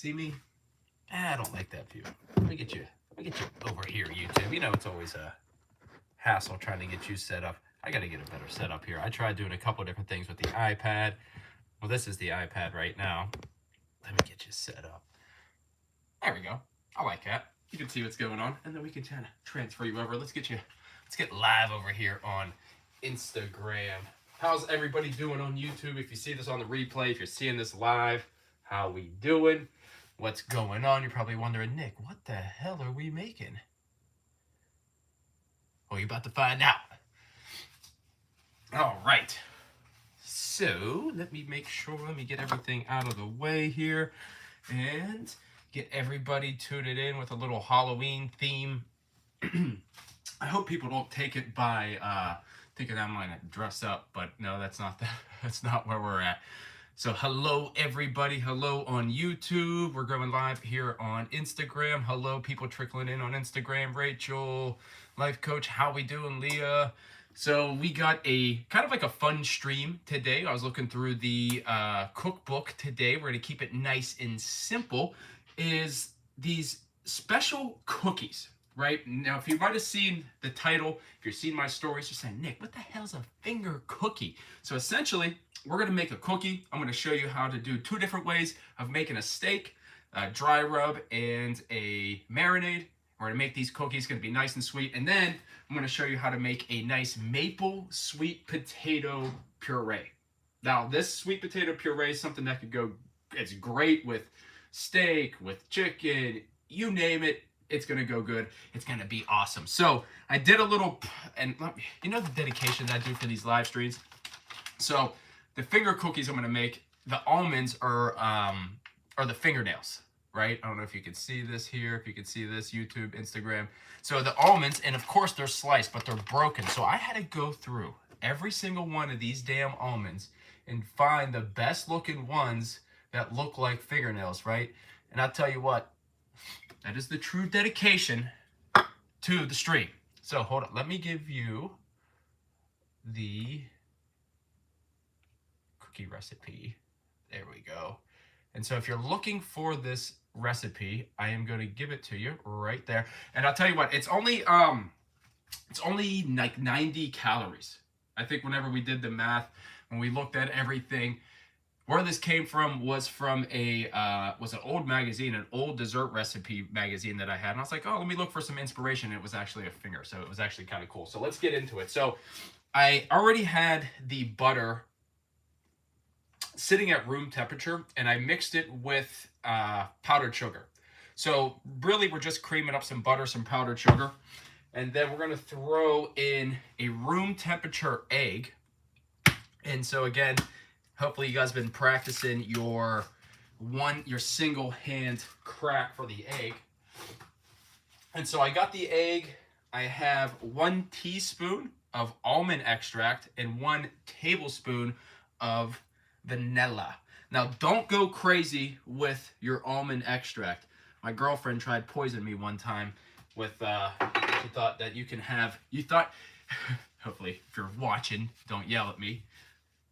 see me? I don't like that view. Let me get you. Let me get you over here, YouTube. You know it's always a hassle trying to get you set up. I got to get a better setup here. I tried doing a couple of different things with the iPad. Well, this is the iPad right now. Let me get you set up. There we go. I like that. You can see what's going on, and then we can kind of transfer you over. Let's get live over here on Instagram. How's everybody doing on YouTube? If you see this on the replay, if you're seeing this live, how we doing? What's going on? You're probably wondering, Nick, what the hell are we making? Well, you're about to find out. All right. So let me make sure, let me get everything out of the way here and get everybody tuned in with a little Halloween theme. I hope people don't take it by thinking I'm going to dress up, but no, that's not where we're at. So hello everybody, hello on YouTube. We're going live here on Instagram. Hello people trickling in on Instagram. Rachel, Life Coach, how we doing? Leah. So we got a kind of like a fun stream today. I was looking through the cookbook today. We're going to keep it nice and simple. Is these special cookies, right? Now, if you might have seen the title, if you've seen my stories, you're saying, Nick, what the hell's a finger cookie? So essentially, we're going to make a cookie. I'm going to show you how to do two different ways of making a steak, a dry rub, and a marinade. We're going to make these cookies. It's going to be nice and sweet. And then I'm going to show you how to make a nice maple sweet potato puree. Now, this sweet potato puree is something that could go, it's great with steak, with chicken, you name it. It's going to go good. It's going to be awesome. So I did a little, and you know the dedication that I do for these live streams? So the finger cookies I'm going to make, the almonds are the fingernails, right? I don't know if you can see this here, if you can see this, YouTube, Instagram. So the almonds, and of course they're sliced, but they're broken. So I had to go through every single one of these damn almonds and find the best looking ones that look like fingernails, right? And I'll tell you what, that is the true dedication to the stream. So hold on, let me give you the cookie recipe. There we go. And so if you're looking for this recipe, I am going to give it to you right there. And I'll tell you what, it's only like 90 calories. I think whenever we did the math, when we looked at everything, where this came from was from was an old magazine, an old dessert recipe magazine that I had. And I was like, oh, let me look for some inspiration. And it was actually a finger. So it was actually kind of cool. So let's get into it. So I already had the butter sitting at room temperature, and I mixed it with powdered sugar. So really, we're just creaming up some butter, some powdered sugar. And then we're going to throw in a room temperature egg. And so again, hopefully you guys have been practicing your single hand crack for the egg. And so I got the egg. I have 1 teaspoon of almond extract and 1 tablespoon of vanilla. Now, don't go crazy with your almond extract. My girlfriend tried poisoning me one time with, she thought that hopefully if you're watching, don't yell at me.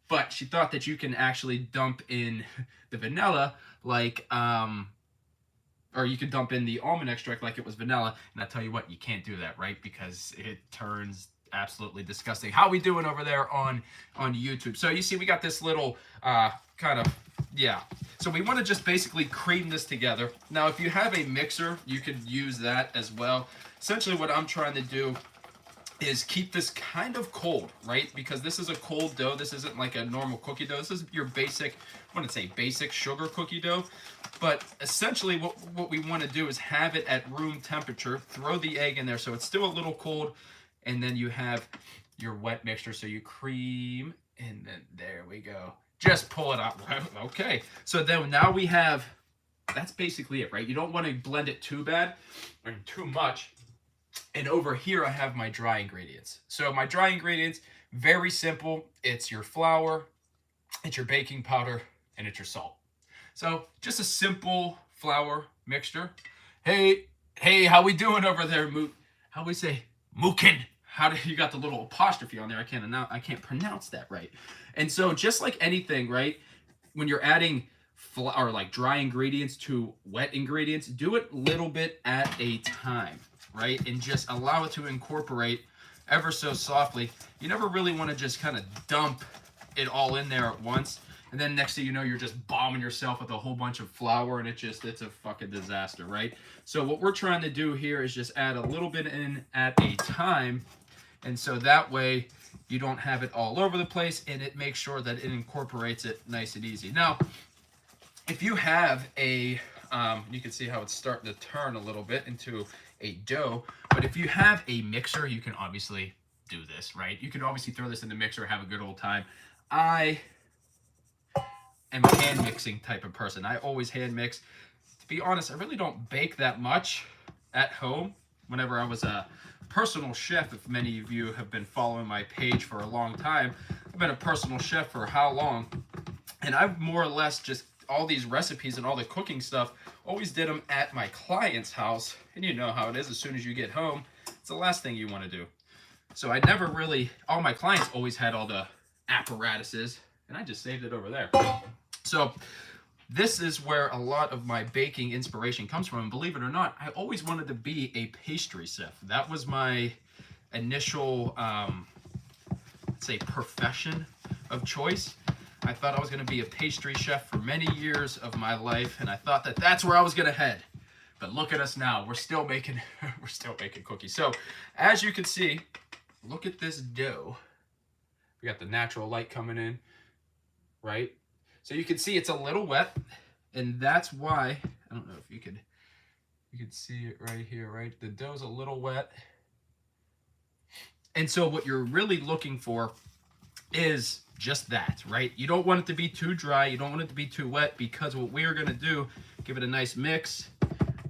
But she thought that you can actually dump in the vanilla like, or you could dump in the almond extract like it was vanilla. And I tell you what, you can't do that, right? Because it turns absolutely disgusting. How we doing over there on YouTube? So you see, we got this little kind of, yeah. So we want to just basically cream this together. Now, if you have a mixer, you could use that as well. Essentially, what I'm trying to do is keep this kind of cold, right? Because this is a cold dough. This isn't like a normal cookie dough. This is your basic, I want to say basic sugar cookie dough. But essentially what we want to do is have it at room temperature, throw the egg in there so it's still a little cold, and then you have your wet mixture. So you cream, and then there we go. Just pull it out. Okay. So then now we have, that's basically it, right? You don't want to blend it too bad or too much. And over here, I have my dry ingredients. So my dry ingredients, very simple. It's your flour, it's your baking powder, and it's your salt. So just a simple flour mixture. Hey, how we doing over there, how we say, Mookin? How do you got the little apostrophe on there? I can't pronounce that right. And so just like anything, right? When you're adding or like dry ingredients to wet ingredients, do it a little bit at a time, right? And just allow it to incorporate ever so softly. You never really want to just kind of dump it all in there at once. And then next thing you know, you're just bombing yourself with a whole bunch of flour, and it's a fucking disaster, right? So what we're trying to do here is just add a little bit in at a time. And so that way you don't have it all over the place, and it makes sure that it incorporates it nice and easy. Now, if you have a, you can see how it's starting to turn a little bit into a dough, but if you have a mixer, you can obviously do this, right? You can obviously throw this in the mixer, have a good old time. I am a hand mixing type of person. I always hand mix. To be honest, I really don't bake that much at home. Whenever I was a personal chef, if many of you have been following my page for a long time, I've been a personal chef for how long? And I've more or less just all these recipes and all the cooking stuff, always did them at my client's house. And you know how it is, as soon as you get home, it's the last thing you want to do. So I never really, all my clients always had all the apparatuses, and I just saved it over there. So this is where a lot of my baking inspiration comes from. And believe it or not, I always wanted to be a pastry chef. That was my initial, let's say, profession of choice. I thought I was going to be a pastry chef for many years of my life, and I thought that that's where I was going to head. But look at us now. We're still making cookies. So as you can see, look at this dough. We got the natural light coming in, right? So you can see it's a little wet, and that's why, I don't know if you could see it right here, right? The dough's a little wet. And so what you're really looking for is just that, right? You don't want it to be too dry. You don't want it to be too wet, because what we're going to do, give it a nice mix.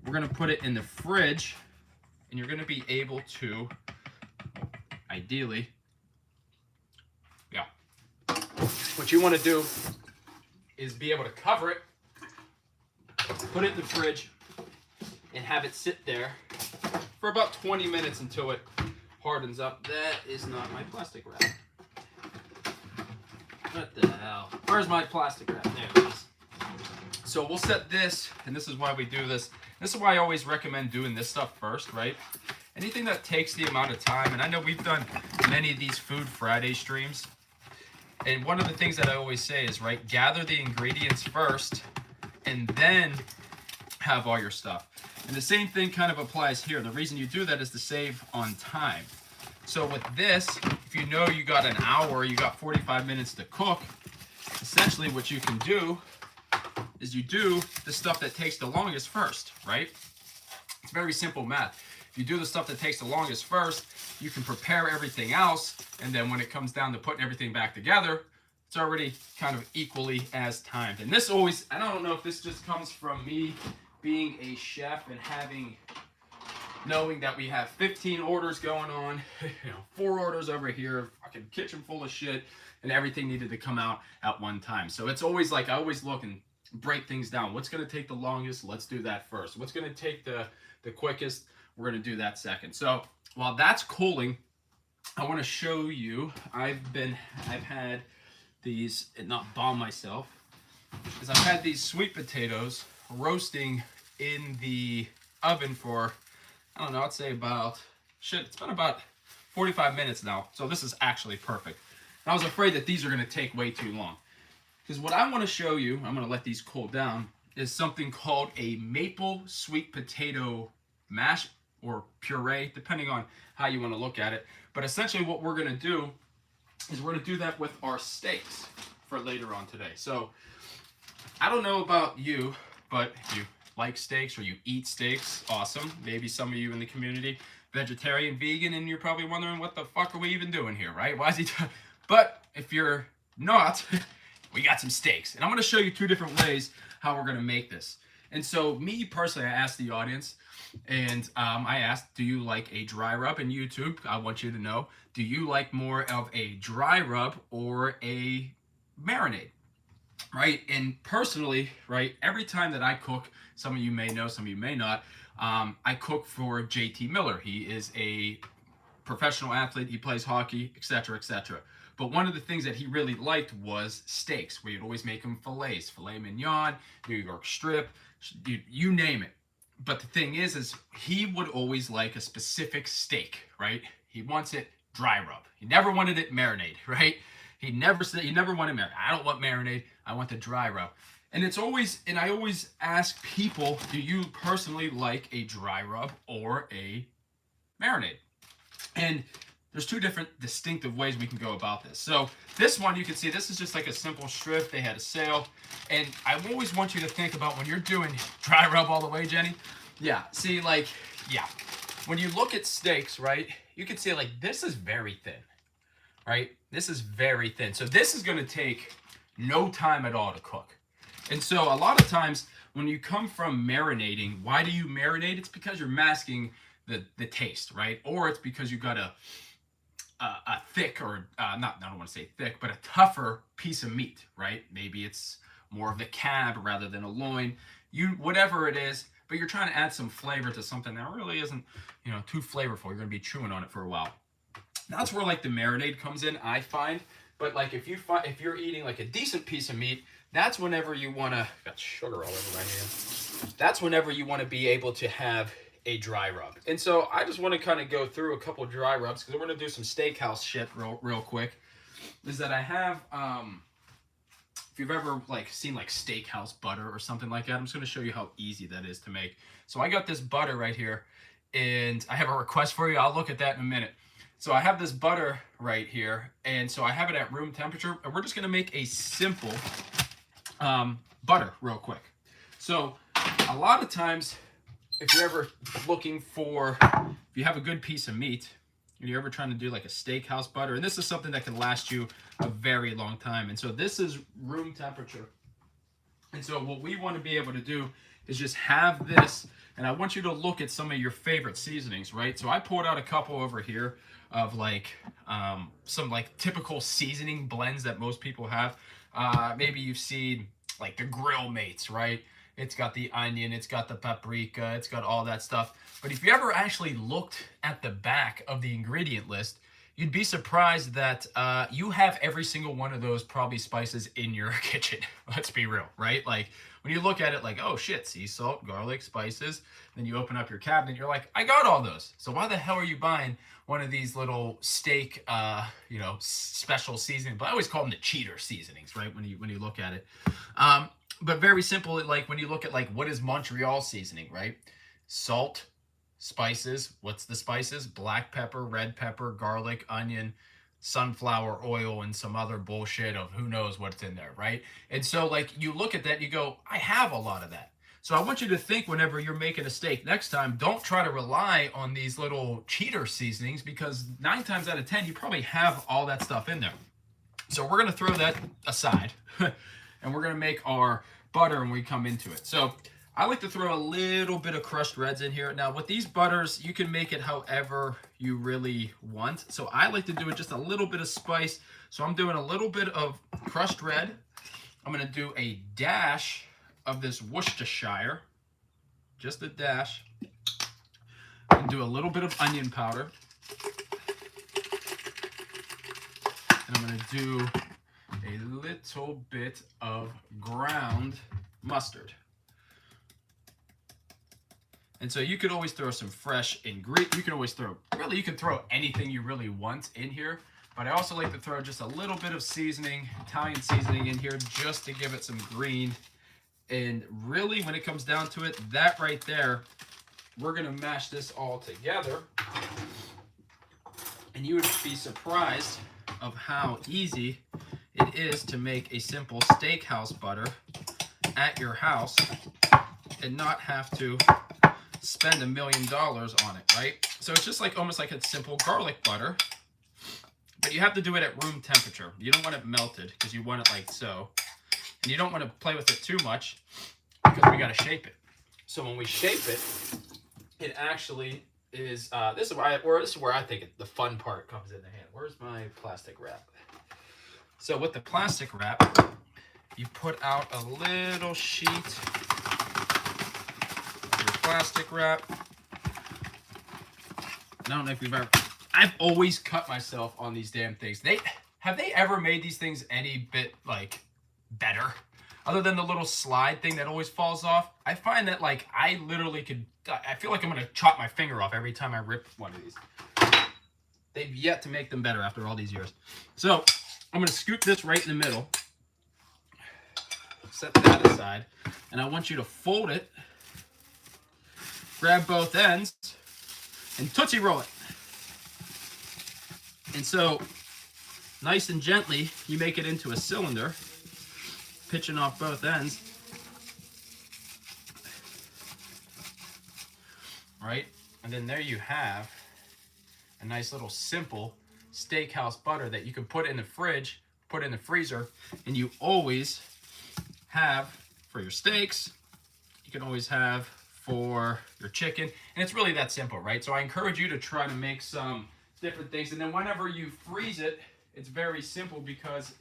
We're going to put it in the fridge, and you're going to be able to, ideally, yeah. What you want to do is be able to cover it, put it in the fridge, and have it sit there for about 20 minutes until it hardens up. That is not my plastic wrap. What the hell? Where's my plastic wrap? There it is. So we'll set this, and this is why we do this. This is why I always recommend doing this stuff first, right? Anything that takes the amount of time, and I know we've done many of these Food Friday streams, and one of the things that I always say is, right, gather the ingredients first, and then have all your stuff. And the same thing kind of applies here. The reason you do that is to save on time. So with this, if you know you got an hour, you got 45 minutes to cook, essentially what you can do is you do the stuff that takes the longest first, right? It's very simple math. If you do the stuff that takes the longest first, you can prepare everything else, and then when it comes down to putting everything back together, it's already kind of equally as timed. And this always, I don't know if this just comes from me being a chef and knowing that we have 15 orders going on, 4 orders over here, fucking kitchen full of shit, and everything needed to come out at one time. So it's always like, I always look and break things down. What's going to take the longest? Let's do that first. What's going to take the quickest? We're going to do that second. So while that's cooling, I want to show you, I've had these, and not bomb myself, is I've had these sweet potatoes roasting in the oven for, I don't know, I'd say it's been about 45 minutes now. So this is actually perfect. And I was afraid that these are going to take way too long. Because what I want to show you, I'm going to let these cool down, is something called a maple sweet potato mash or puree, depending on how you want to look at it. But essentially what we're going to do is we're going to do that with our steaks for later on today. So I don't know about you, but if you like steaks or you eat steaks, awesome. Maybe some of you in the community, vegetarian, vegan, and you're probably wondering, what the fuck are we even doing here, right? Why is he But if you're not, we got some steaks. And I'm going to show you 2 different ways how we're going to make this. And so me personally, I asked the audience, and I asked, do you like a dry rub? And YouTube, I want you to know, do you like more of a dry rub or a marinade? Right? And personally, right, every time that I cook, some of you may know, some of you may not, I cook for JT Miller. He is a professional athlete. He plays hockey, etc., etc. But one of the things that he really liked was steaks, where you'd always make him fillets, filet mignon, New York strip, you name it. But the thing is he would always like a specific steak, right? He wants it dry rub. He never wanted it marinade, right? He never wanted marinade. I don't want marinade. I want the dry rub. And I always ask people, do you personally like a dry rub or a marinade? And there's two different distinctive ways we can go about this. So this one, you can see this is just like a simple strip. They had a sale. And I always want you to think about when you're doing dry rub all the way, Jenny. Yeah, see, like, yeah. When you look at steaks, right, you can see like this is very thin, right? This is very thin. So this is going to take no time at all to cook. And so a lot of times when you come from marinating, why do you marinate? It's because you're masking the taste, right? Or it's because you got a thick or I don't want to say thick, but a tougher piece of meat, right? Maybe it's more of the cab rather than a loin, whatever it is, but you're trying to add some flavor to something that really isn't, too flavorful. You're going to be chewing on it for a while. That's where like the marinade comes in, I find. But like if you're eating like a decent piece of meat, that's whenever you want to, got sugar all over my hand. That's whenever you want to be able to have a dry rub. And so I just want to kind of go through a couple dry rubs because we're going to do some steakhouse shit real quick. Is that I have, if you've ever like seen like steakhouse butter or something like that, I'm just going to show you how easy that is to make. So I got this butter right here and I have a request for you. I'll look at that in a minute. So I have this butter right here, and so I have it at room temperature, and we're just going to make a simple butter real quick. So a lot of times, if you're ever looking for, if you have a good piece of meat, and you're ever trying to do like a steakhouse butter, and this is something that can last you a very long time, and so this is room temperature. And so what we want to be able to do is just have this, and I want you to look at some of your favorite seasonings, right? So I poured out a couple over here of like some like typical seasoning blends that most people have. Maybe you've seen like the Grill Mates, right? It's got the onion, it's got the paprika, it's got all that stuff. But if you ever actually looked at the back of the ingredient list, you'd be surprised that you have every single one of those probably spices in your kitchen. Let's be real, right? Like when you look at it like, oh shit, sea salt, garlic, spices, then you open up your cabinet, you're like, I got all those. So why the hell are you buying one of these little steak, special seasoning? But I always call them the cheater seasonings, right? When you look at it. But very simple, like when you look at like, what is Montreal seasoning, right? Salt, spices. What's the spices? Black pepper, red pepper, garlic, onion, sunflower oil, and some other bullshit of who knows what's in there, right? And so like you look at that and you go, I have a lot of that. So I want you to think whenever you're making a steak next time, don't try to rely on these little cheater seasonings because 9 times out of 10, you probably have all that stuff in there. So we're going to throw that aside and we're going to make our butter when we come into it. So I like to throw a little bit of crushed reds in here. Now with these butters, you can make it however you really want. So I like to do it just a little bit of spice. So I'm doing a little bit of crushed red. I'm going to do a dash of this Worcestershire, just a dash, and do a little bit of onion powder. And I'm going to do a little bit of ground mustard. And so you could always throw some fresh ingredients. You can always throw, really, you can throw anything you really want in here. But I also like to throw just a little bit of seasoning, Italian seasoning in here, just to give it some green. And really, when it comes down to it, that right there, we're going to mash this all together. And you would be surprised of how easy it is to make a simple steakhouse butter at your house and not have to spend $1 million on it, right? So it's just like almost like a simple garlic butter, but you have to do it at room temperature. You don't want it melted because you want it like so. And you don't want to play with it too much because we got to shape it. So when we shape it, it actually is, this is where I think the fun part comes in the hand. Where's my plastic wrap? So with the plastic wrap, you put out a little sheet of your plastic wrap. I don't know if you've ever, I've always cut myself on these damn things. have they ever made these things any bit like better? Other than the little slide thing that always falls off, I find that like I literally could, I feel like I'm gonna chop my finger off every time I rip one of these. They've yet to make them better after all these years. So I'm gonna scoop this right in the middle, set that aside, and I want you to fold it, grab both ends, and Tootsie Roll it. And so, nice and gently, you make it into a cylinder, pitching off both ends. Right? And then there you have a nice little simple steakhouse butter that you can put in the fridge, put in the freezer, and you always have for your steaks. You can always have for your chicken. And it's really that simple, right? So I encourage you to try to make some different things. And then whenever you freeze it, it's very simple because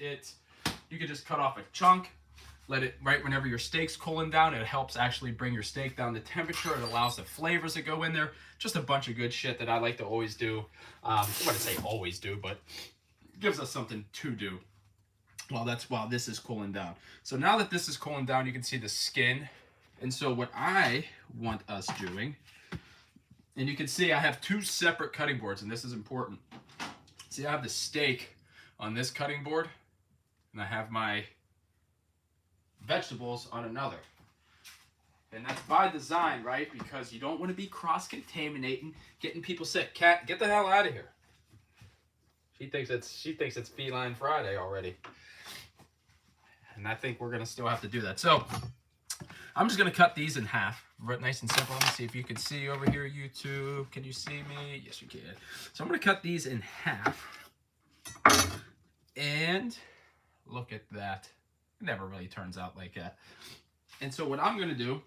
you can just cut off a chunk, let it, right whenever your steak's cooling down, it helps actually bring your steak down to temperature. It allows the flavors to go in there. Just a bunch of good shit that I like to always do. I wouldn't say always do, but gives us something to do while this is cooling down. So now that this is cooling down, you can see the skin. And so what I want us doing, and you can see I have two separate cutting boards, and this is important. See, I have the steak on this cutting board, and I have my vegetables on another. And that's by design, right? Because you don't want to be cross-contaminating, getting people sick. Cat, get the hell out of here. She thinks it's Feline Friday already. And I think we're going to still have to do that. So I'm just going to cut these in half. Nice and simple. Let me see if you can see over here, YouTube. Can you see me? Yes, you can. So I'm going to cut these in half. And look at that. It never really turns out like that. And so what I'm going to do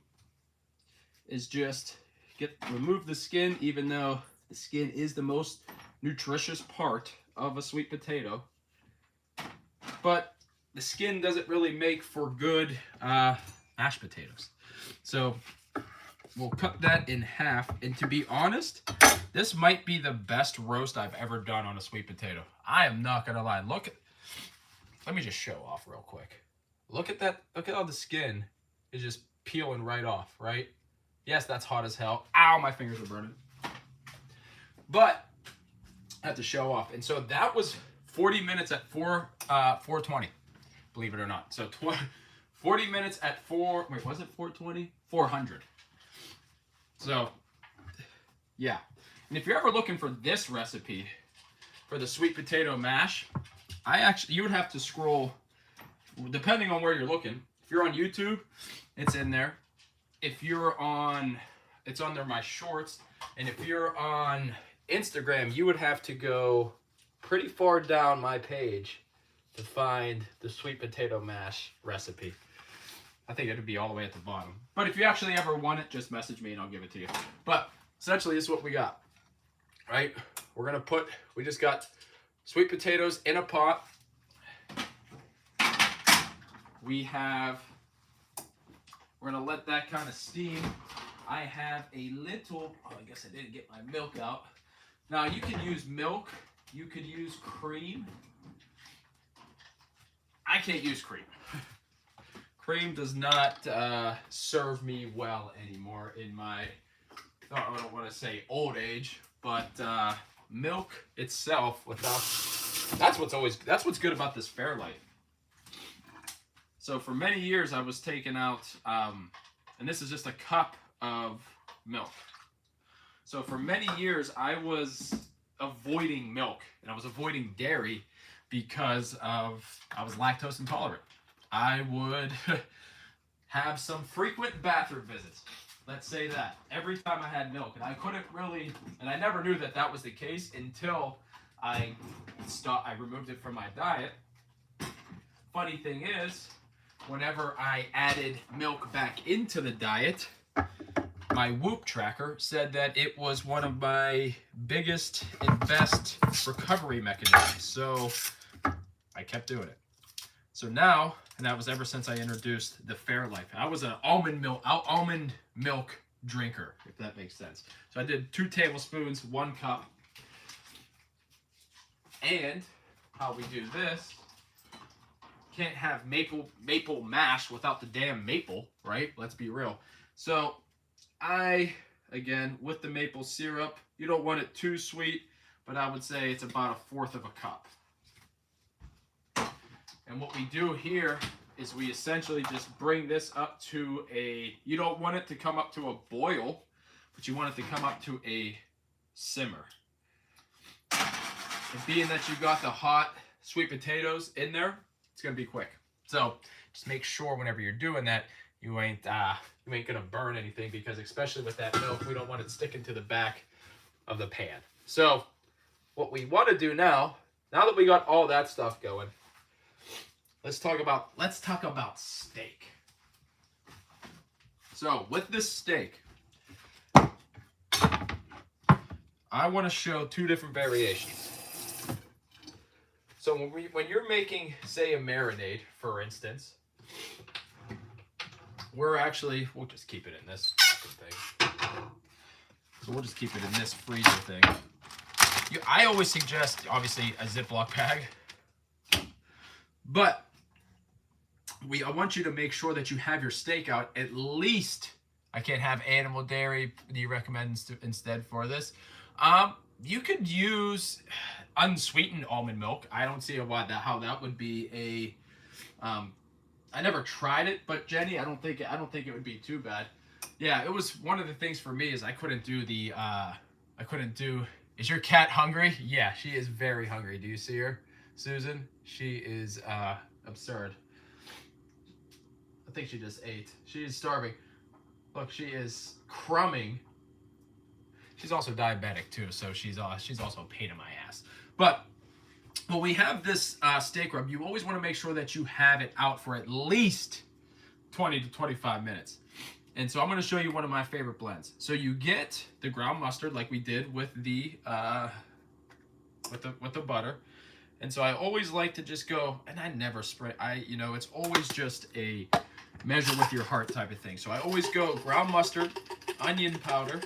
is just remove the skin, even though the skin is the most nutritious part of a sweet potato. But the skin doesn't really make for good mashed potatoes. So we'll cut that in half. And to be honest, this might be the best roast I've ever done on a sweet potato. I am not going to lie. Let me just show off real quick. Look at that. Look at how the skin is just peeling right off, right? Yes, that's hot as hell. Ow, my fingers are burning. But I have to show off. And so that was 40 minutes at 420, believe it or not. So 40 minutes at was it 420? 400. So, yeah. And if you're ever looking for this recipe for the sweet potato mash, you would have to scroll, depending on where you're looking. If you're on YouTube, it's in there. If you're on, it's under my shorts. And if you're on Instagram, you would have to go pretty far down my page to find the sweet potato mash recipe. I think it'd be all the way at the bottom. But if you actually ever want it, just message me and I'll give it to you. But essentially, this is what we got, right? We just got sweet potatoes in a pot. We're gonna let that kind of steam. I have a little, I guess I didn't get my milk out. Now you can use milk, you could use cream. I can't use cream. Cream does not serve me well anymore in my, I don't want to say old age, but milk itself that's what's good about this Fairlife. So for many years I was taking out, and this is just a cup of milk. So for many years I was avoiding milk and I was avoiding dairy because I was lactose intolerant. I would have some frequent bathroom visits. Let's say that. Every time I had milk. And I couldn't really, and I never knew that was the case until I removed it from my diet. Funny thing is, whenever I added milk back into the diet, my Whoop tracker said that it was one of my biggest and best recovery mechanisms. So I kept doing it. So now, and that was ever since I introduced the Fairlife. I was an almond milk drinker, if that makes sense. So I did 2 tablespoons, 1 cup. And how we do this. Can't have maple mash without the damn maple, right? Let's be real. So again, with the maple syrup, you don't want it too sweet, but I would say it's about 1/4 of a cup. And what we do here is we essentially just bring this up to you don't want it to come up to a boil, but you want it to come up to a simmer. And being that you got the hot sweet potatoes in there, it's gonna be quick. So just make sure whenever you're doing that, you ain't gonna burn anything, because especially with that milk, we don't want it sticking to the back of the pan. So what we want to do now that we got all that stuff going, let's talk about steak. So with this steak, I want to show 2 different variations. So when you're making, say, a marinade, for instance, we'll just keep it in this thing. So we'll just keep it in this freezer thing. I always suggest, obviously, a Ziploc bag. But I want you to make sure that you have your steak out at least. I can't have animal dairy. Do you recommend instead for this? You could use unsweetened almond milk. I don't see how that would be I never tried it, but Jenny, I don't think it would be too bad. Yeah, it was one of the things for me is I couldn't do. Is your cat hungry? Yeah, she is very hungry. Do you see her, Susan? She is absurd. I think she just ate. She is starving. Look, she is crumbing. She's also diabetic too, so she's also a pain in my ass. But when we have this steak rub, you always want to make sure that you have it out for at least 20 to 25 minutes. And so I'm going to show you one of my favorite blends. So you get the ground mustard like we did with the butter. And so I always like to just go, and I never spray. It's always just a measure with your heart type of thing. So I always go ground mustard, onion powder.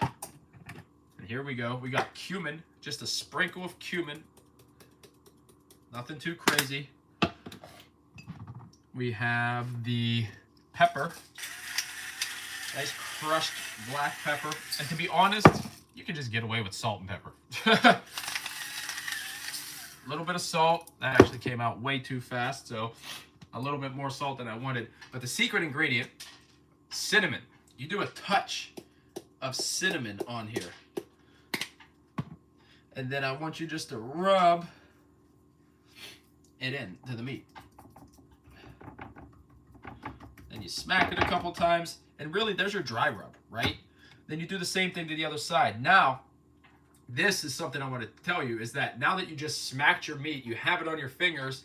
And here we go. We got cumin, just a sprinkle of cumin. Nothing too crazy. We have the pepper, nice crushed black pepper. And to be honest, you can just get away with salt and pepper. A little bit of salt. That actually came out way too fast, so a little bit more salt than I wanted. But the secret ingredient, cinnamon. You do a touch of cinnamon on here. And then I want you just to rub it in to the meat. And you smack it a couple times, and really there's your dry rub, right? Then you do the same thing to the other side. Now, this is something I want to tell you, is that now that you just smacked your meat, you have it on your fingers,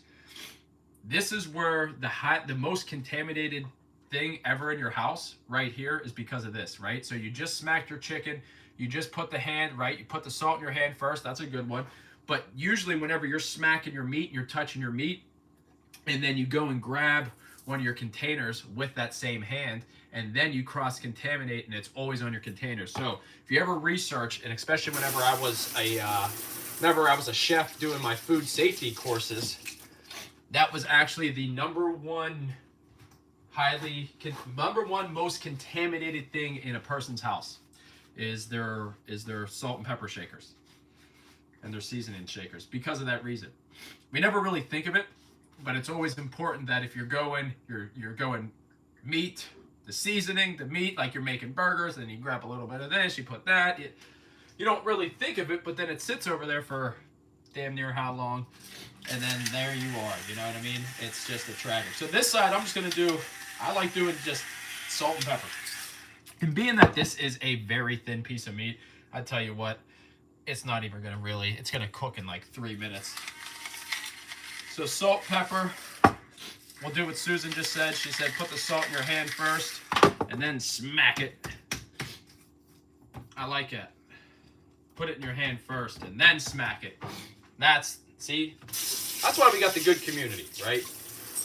this is where the most contaminated thing ever in your house right here is because of this, right? So you just smacked your chicken, you just put the hand, right? You put the salt in your hand first, that's a good one. But usually whenever you're smacking your meat, you're touching your meat, and then you go and grab one of your containers with that same hand, and then you cross-contaminate, and it's always on your container. So if you ever research, and especially whenever I was a chef doing my food safety courses, that was actually the number one most contaminated thing in a person's house is their salt and pepper shakers and their seasoning shakers, because of that reason. We never really think of it, but it's always important that if you're going meat, the seasoning, the meat, like you're making burgers, and you grab a little bit of this, you put that. You don't really think of it, but then it sits over there for damn near how long, and then there you are. You know what I mean? It's just a tragic. So this side, I like doing just salt and pepper. And being that this is a very thin piece of meat, I tell you what, it's not even gonna it's gonna cook in like 3 minutes. So salt, pepper, we'll do what Susan just said. She said put the salt in your hand first and then smack it. I like it. Put it in your hand first and then smack it. That's why we got the good community, right?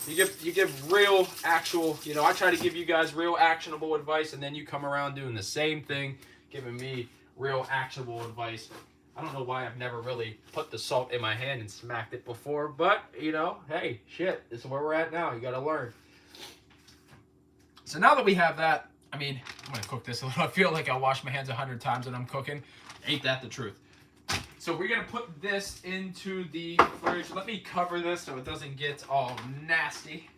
You give real, actual, I try to give you guys real actionable advice, and then you come around doing the same thing, giving me real actionable advice. I don't know why I've never really put the salt in my hand and smacked it before, but, you know, hey, shit, this is where we're at now. You gotta learn. So now that we have that, I mean, I'm gonna cook this a little. I feel like I wash my hands 100 times when I'm cooking. Ain't that the truth? So we're gonna put this into the fridge. Let me cover this so it doesn't get all nasty.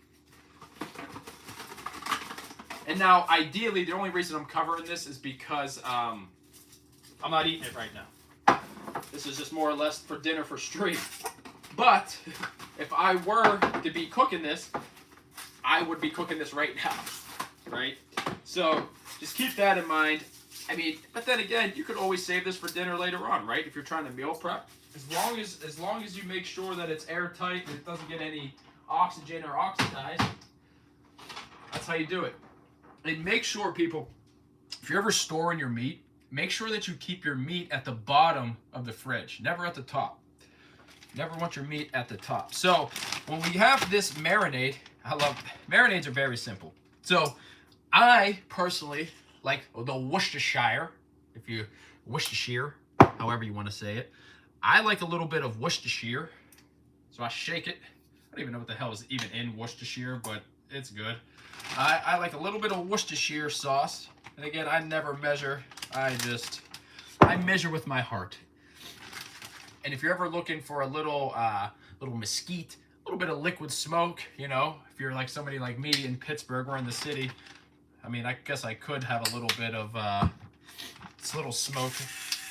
And now, ideally, the only reason I'm covering this is because I'm not eating it right now. This is just more or less for dinner for stream. But if I were to be cooking this, I would be cooking this right now, right? So just keep that in mind. I mean, but then again, you could always save this for dinner later on, right? If you're trying to meal prep, as long as you make sure that it's airtight and it doesn't get any oxygen or oxidized, that's how you do it. And make sure, people, if you're ever storing your meat, make sure that you keep your meat at the bottom of the fridge, never at the top. Never want your meat at the top. So when we have this marinade, marinades are very simple. So I personally like the Worcestershire, Worcestershire, however you want to say it. I like a little bit of Worcestershire. So I shake it. I don't even know what the hell is even in Worcestershire, but it's good. I like a little bit of Worcestershire sauce. And again, I never measure. I measure with my heart. And if you're ever looking for a little mesquite, a little bit of liquid smoke, you know, if you're like somebody like me in Pittsburgh, we're in the city. I mean, I guess I could have a little bit of this little smoke,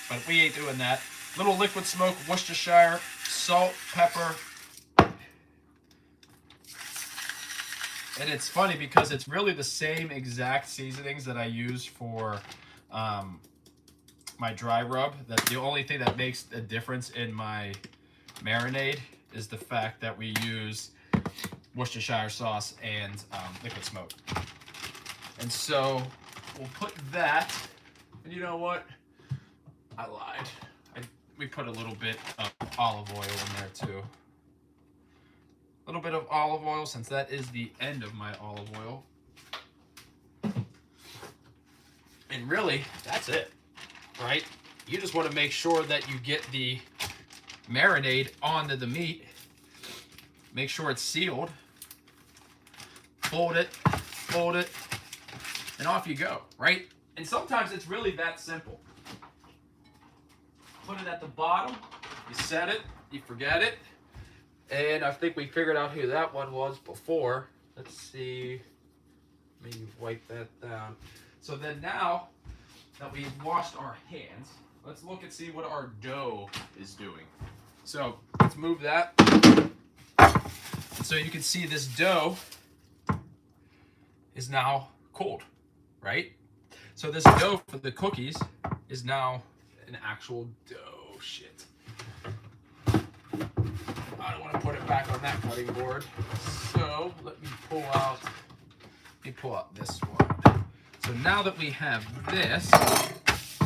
but we ain't doing that. Little liquid smoke, Worcestershire, salt, pepper. And it's funny because it's really the same exact seasonings that I use for my dry rub. That the only thing that makes a difference in my marinade is the fact that we use Worcestershire sauce and liquid smoke. And so we'll put that, and you know what? I lied. We put a little bit of olive oil in there too. A little bit of olive oil, since that is the end of my olive oil. And really, that's it, right? You just want to make sure that you get the marinade onto the meat. Make sure it's sealed. Fold it, and off you go, right? And sometimes it's really that simple. Put it at the bottom, you set it, you forget it. And I think we figured out who that one was before. Let's see. Maybe wipe that down. So then now that we've washed our hands, let's look and see what our dough is doing. So let's move that. So you can see this dough is now cold, right? So this dough for the cookies is now an actual dough. Shit. I don't want to put it back on that cutting board. So let me pull out this one. So now that we have this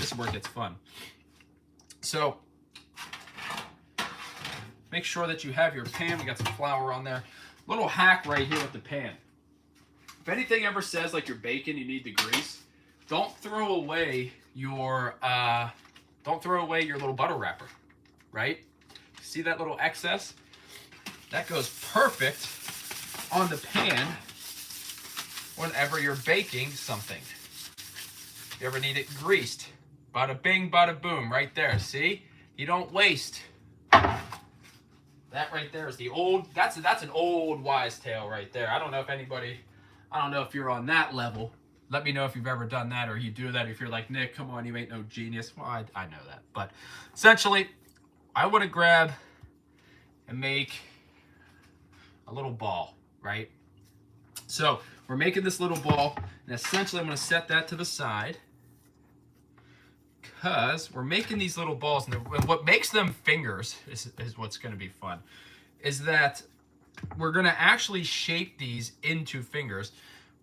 is where it gets fun. So make sure that you have your pan. We got some flour on there. Little hack right here with the pan. If anything ever says like your bacon, you need the grease, don't throw away your little butter wrapper, right? See that little excess? That goes perfect on the pan whenever you're baking something. You ever need it greased? Bada bing, bada boom, right there. See? You don't waste. That right there is that's an old wise tale right there. I don't know if you're on that level. Let me know if you've ever done that or you do that. If you're like, Nick, come on, you ain't no genius. Well, I know that. But essentially, I want to grab and make a little ball, right? So we're making this little ball, and essentially I'm going to set that to the side because we're making these little balls, and what makes them fingers is what's going to be fun, is that we're going to actually shape these into fingers.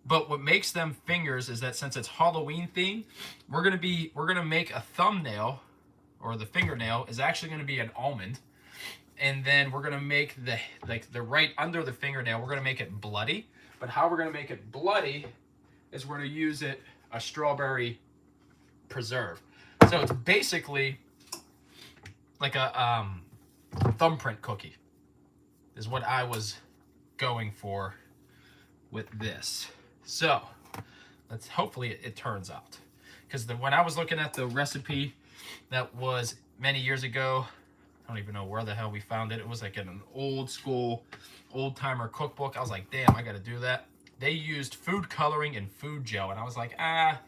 But what makes them fingers is that since it's Halloween theme, we're gonna make a thumbnail, or the fingernail is actually gonna be an almond, and then we're gonna make the right under the fingernail, we're gonna make it bloody. But how we're gonna make it bloody is we're gonna use a strawberry preserve. So it's basically like a thumbprint cookie is what I was going for with this. So let's hopefully it turns out, because when I was looking at the recipe that was many years ago, I don't even know where the hell we found it. It was like in an old school, old timer cookbook. I was like, damn, I got to do that. They used food coloring and food gel, and I was like, I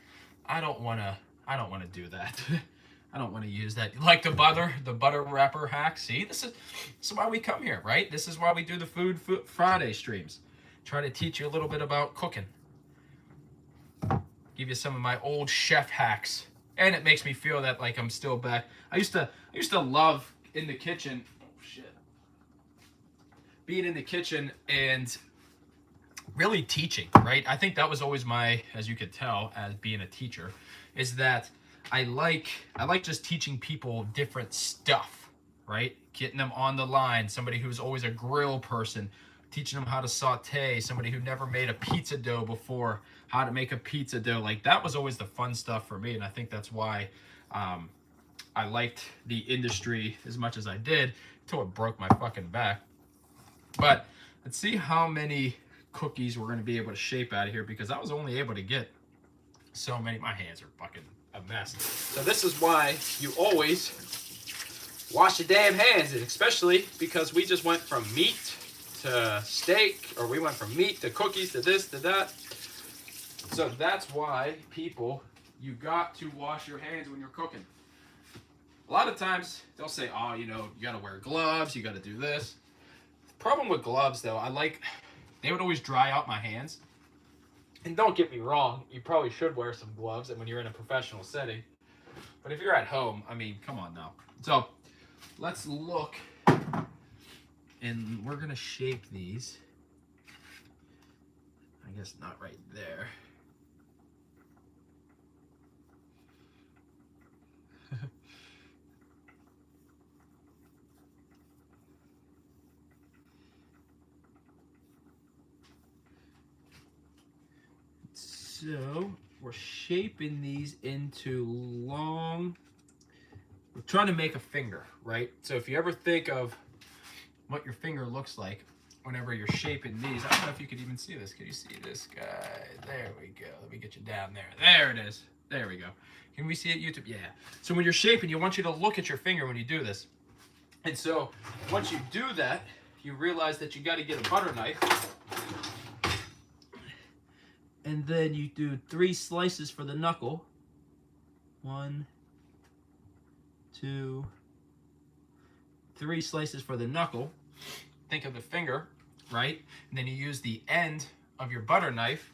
don't want to do that. I don't want to use that. Like the butter wrapper hack. See, this is why we come here, right? This is why we do the food Friday streams. Try to teach you a little bit about cooking. Give you some of my old chef hacks, and it makes me feel that like I'm still back. I used to love in the kitchen. Oh shit. Being in the kitchen and really teaching, right? I think that was always my, as you could tell, as being a teacher, is that I like just teaching people different stuff, right? Getting them on the line. Somebody who's always a grill person, teaching them how to saute. Somebody who never made a pizza dough before, how to make a pizza dough. Like that was always the fun stuff for me, and I think that's why I liked the industry as much as I did until it broke my fucking back. But let's see how many cookies we're going to be able to shape out of here, because I was only able to get so many. My hands are fucking a mess. So this is why you always wash your damn hands, and especially because we just went from meat to steak, or we went from meat to cookies to this to that. So that's why people, you got to wash your hands when you're cooking. A lot of times they'll say, oh, you got to wear gloves, you got to do this. The problem with gloves, though, they would always dry out my hands. And don't get me wrong, you probably should wear some gloves when you're in a professional setting. But if you're at home, I mean, come on now. So let's look, and we're going to shape these. I guess not right there. So we're shaping these into long, we're trying to make a finger, right? So if you ever think of what your finger looks like whenever you're shaping these, I don't know if you could even see this. Can you see this guy? There we go. Let me get you down there. There it is. There we go. Can we see it, YouTube? Yeah. So when you're shaping, you want you to look at your finger when you do this. And so once you do that, you realize that you got to get a butter knife. And then you do 3 slices for the knuckle. 1, 2, 3 slices for the knuckle. Think of the finger, right? And then you use the end of your butter knife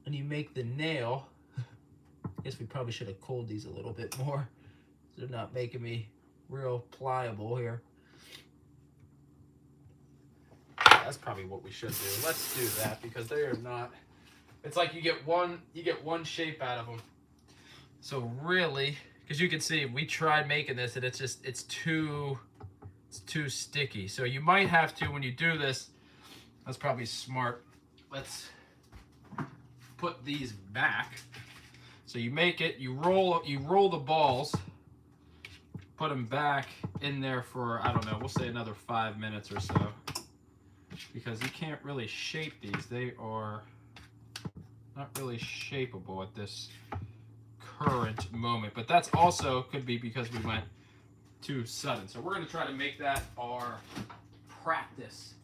and you make the nail. I guess we probably should have cooled these a little bit more, so they're not making me real pliable here. That's probably what we should do. Let's do that, because they are not. It's like you get one shape out of them. So really, because you can see we tried making this and it's too sticky. So you might have to, when you do this, that's probably smart. Let's put these back. So you make it, you roll the balls, put them back in there for, I don't know, we'll say another 5 minutes or so, because you can't really shape these. They are not really shapeable at this current moment, but that's also could be because we went too sudden. So we're going to try to make that our practice.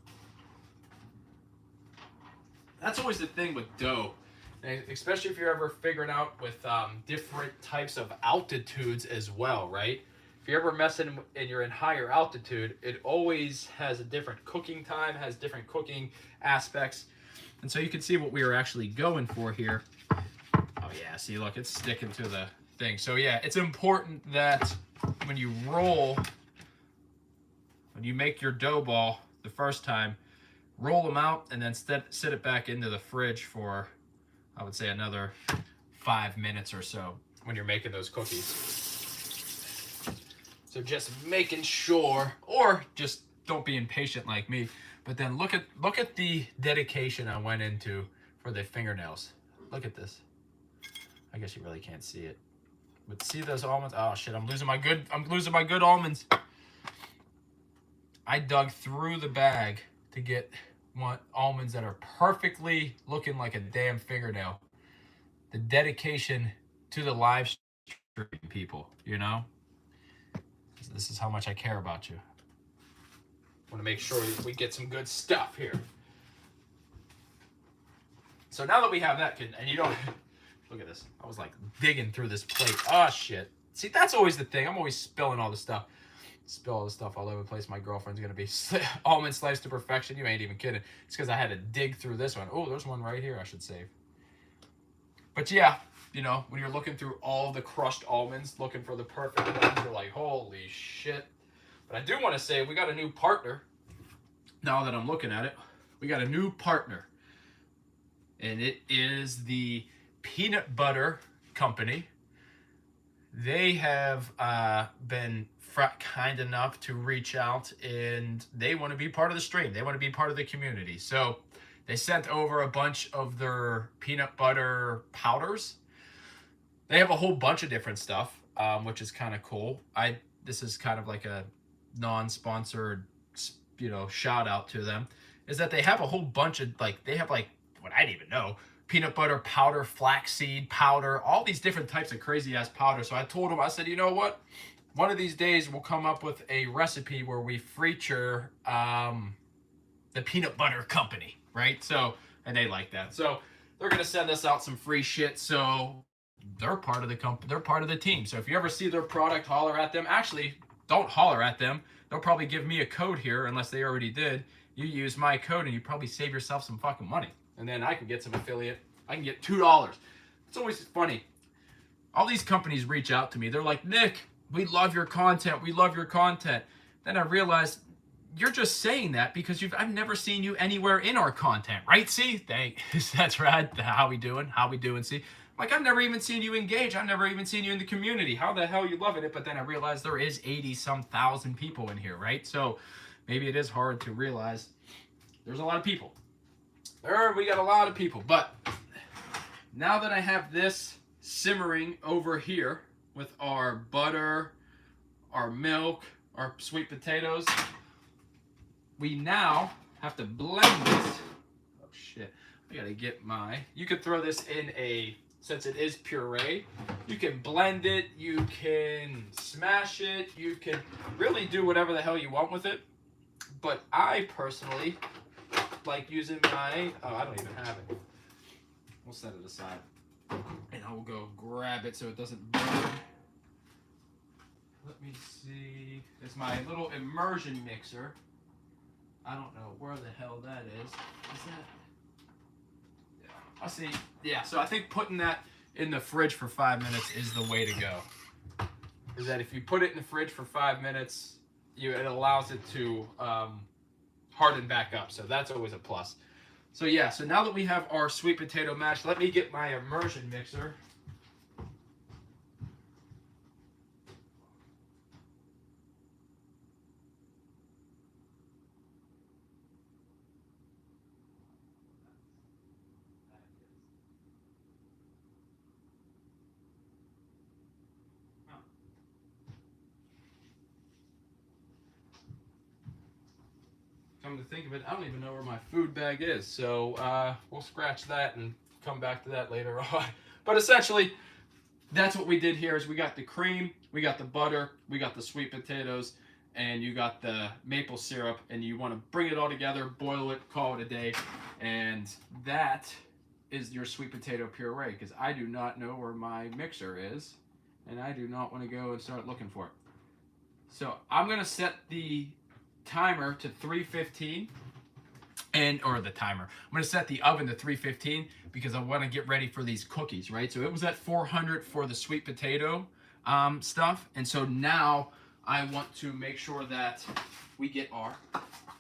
That's always the thing with dough, especially if you're ever figuring out with different types of altitudes as well, right? If you're ever messing and you're in higher altitude, it always has a different cooking time, has different cooking aspects. And so you can see what we were actually going for here. Oh yeah, see, look, it's sticking to the thing. So yeah, it's important that when you roll, when you make your dough ball the first time, roll them out and then sit it back into the fridge for, I would say, another 5 minutes or so when you're making those cookies. So just making sure, or just don't be impatient like me, but then look at the dedication I went into for the fingernails. Look at this. I guess you really can't see it. But see those almonds? Oh shit, I'm losing my good almonds. I dug through the bag to get almonds that are perfectly looking like a damn fingernail. The dedication to the live stream, people, you know? This is how much I care about you. I want to make sure we get some good stuff here. So now that we have that, and you don't look at this. I was like digging through this plate. Oh shit. See, that's always the thing. I'm always spilling all this stuff. Spill all this stuff all over the place. My girlfriend's gonna be almond sliced to perfection. You ain't even kidding. It's because I had to dig through this one. Oh, there's one right here I should save. But yeah, you know, when you're looking through all the crushed almonds, looking for the perfect ones, you're like, holy shit. But I do want to say we got a new partner. Now that I'm looking at it, we got a new partner. And it is the Peanut Butter Company. They have been kind enough to reach out, and they want to be part of the stream. They want to be part of the community. So they sent over a bunch of their peanut butter powders. They have a whole bunch of different stuff, which is kind of cool. This is kind of like a non-sponsored, you know, shout out to them. Is that they have a whole bunch of they have what I didn't even know, peanut butter powder, flaxseed powder, all these different types of crazy ass powder. So I told them, I said, you know what? One of these days we'll come up with a recipe where we feature the Peanut Butter Company, right? So, and they like that. So they're gonna send us out some free shit. So they're part of the company. They're part of the team. So if you ever see their product, holler at them. Actually, don't holler at them. They'll probably give me a code here, unless they already did. You use my code and you probably save yourself some fucking money. And then I can get some affiliate. I can get $2. It's always funny. All these companies reach out to me. They're like, Nick, we love your content. We love your content. Then I realized you're just saying that because I've never seen you anywhere in our content, right? See, thanks. That's right. How we doing? How we doing? See, like I've never even seen you engage. I've never even seen you in the community. How the hell are you loving it? But then I realized there is 80-some thousand people in here, right? So maybe it is hard to realize there's a lot of people. We got a lot of people. But now that I have this simmering over here with our butter, our milk, our sweet potatoes, we now have to blend this. Oh shit. I gotta get you could throw this in since it is puree, you can blend it, you can smash it, you can really do whatever the hell you want with it. But I personally like using I don't even have it. We'll set it aside. And I will go grab it so it doesn't burn. Let me see. It's my little immersion mixer. I don't know where the hell that is. Is that? Yeah. I'll see. Yeah, so I think putting that in the fridge for 5 minutes is the way to go. Is that if you put it in the fridge for 5 minutes, it allows it to harden back up. So that's always a plus. So yeah, so now that we have our sweet potato mash, let me get my immersion mixer. Come to think of it, I don't even know where my food bag is. So we'll scratch that and come back to that later on. But essentially, that's what we did here is we got the cream, we got the butter, we got the sweet potatoes, and you got the maple syrup, and you want to bring it all together, boil it, call it a day, and that is your sweet potato puree, because I do not know where my mixer is, and I do not want to go and start looking for it. So I'm going to set the timer to 315 or the timer. I'm going to set the oven to 315 because I want to get ready for these cookies, right? So it was at 400 for the sweet potato stuff. And so now I want to make sure that we get our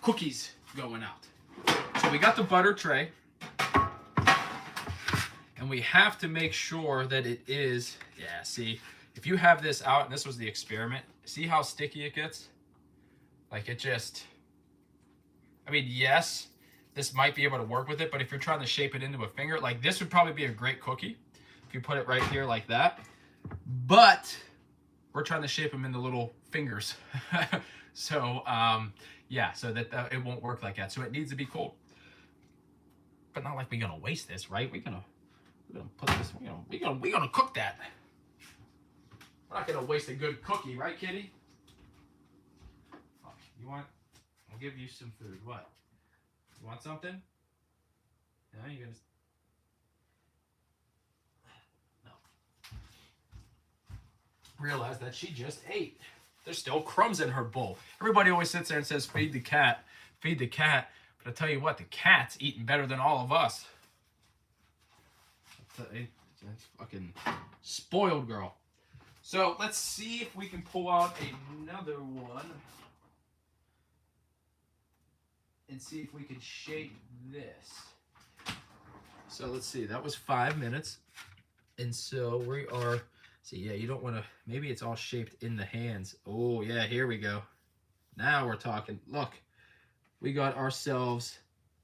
cookies going out. So we got the butter tray. And we have to make sure that it is, yeah, see, if you have this out, and this was the experiment, see how sticky it gets? Like it just, I mean, yes, this might be able to work with it, but if you're trying to shape it into a finger, like this would probably be a great cookie. If you put it right here like that. but we're trying to shape them into little fingers. So yeah, so that it won't work like that. So it needs to be cold, but not like we're gonna waste this, right? We're gonna put this. We're gonna cook that. We're not gonna waste a good cookie, right, Kitty? Oh, you want? I'll give you some food. What? You want something? No, you're gonna. No. Realize that she just ate. There's still crumbs in her bowl. Everybody always sits there and says, "Feed the cat, feed the cat." But I tell you what, the cat's eating better than all of us. That's fucking spoiled girl. So let's see if we can pull out another one and see if we can shape this. So let's see, that was 5 minutes. And so we are, see, yeah, you don't want to, maybe it's all shaped in the hands. Oh yeah, here we go. Now we're talking. Look, we got ourselves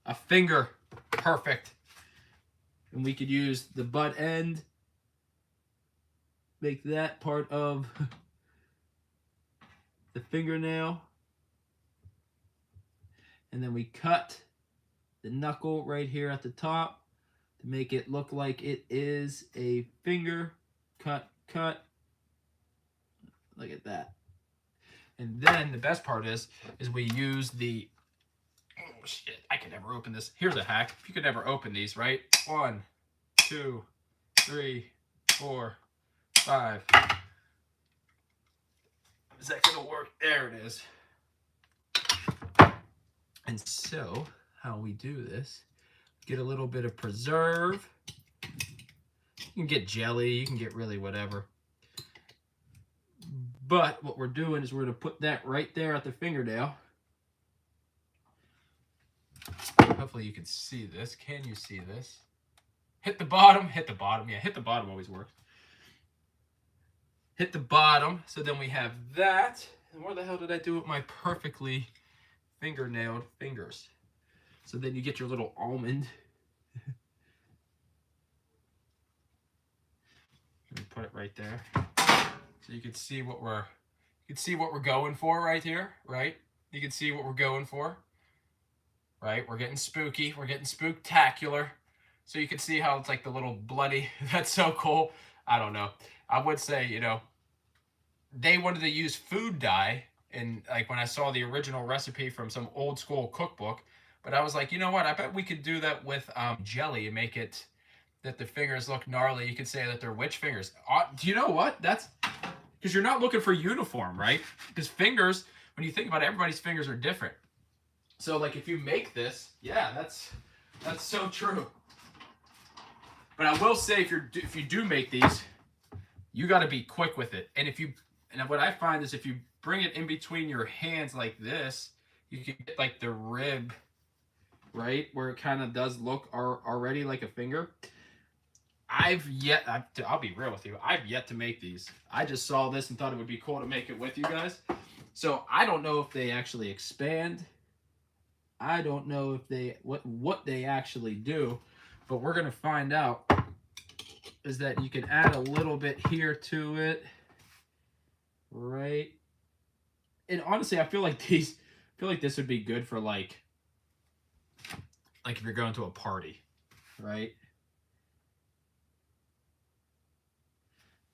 a finger. Perfect. And we could use the butt end, make that part of the fingernail. And then we cut the knuckle right here at the top to make it look like it is a finger. Cut, cut. Look at that. And then the best part is we use the, oh shit, I could never open this. Here's a hack. If you could never open these, right? 1, 2, 3, 4, 5. Is that gonna work? There it is. And so, how we do this, get a little bit of preserve. You can get jelly, you can get really whatever. But what we're doing is we're gonna put that right there at the fingernail. Hopefully you can see this. Can you see this? Hit the bottom, hit the bottom. Yeah, hit the bottom always works. Hit the bottom, so then we have that. And where the hell did I do with my perfectly fingernailed fingers? So then you get your little almond. Put it right there, so you can see what we're going for right here, right? You can see what we're going for, right? We're getting spooky. We're getting spooktacular. So you can see how it's like the little bloody. That's so cool. I don't know. I would say, you know, they wanted to use food dye, and like when I saw the original recipe from some old school cookbook, but I was like, you know what? I bet we could do that with jelly and make it that the fingers look gnarly. You could say that they're witch fingers. Do you know what? That's because you're not looking for uniform, right? Because fingers, when you think about it, everybody's fingers are different. So like if you make this, yeah, that's so true. But I will say if you do make these, you got to be quick with it. And what I find is if you bring it in between your hands like this, you can get like the rib, right, where it kind of does look already like a finger. I'll be real with you. I've yet to make these. I just saw this and thought it would be cool to make it with you guys. So I don't know if they actually expand. I don't know if they what they actually do, but we're gonna find out. Is that you can add a little bit here to it, right? And honestly, I feel like this would be good for like if you're going to a party, right?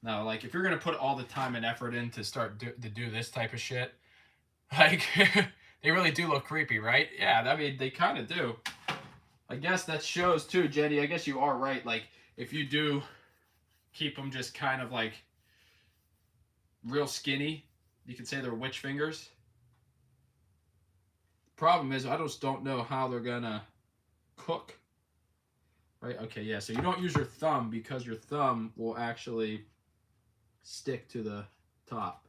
Now, like if you're gonna put all the time and effort in to to do this type of shit, like they really do look creepy, right? Yeah, I mean they kind of do. I guess that shows too, Jenny. I guess you are right. Like if you do keep them just kind of like real skinny, you can say they're witch fingers. Problem is, I just don't know how they're gonna cook. Right? Okay, yeah. So you don't use your thumb because your thumb will actually stick to the top.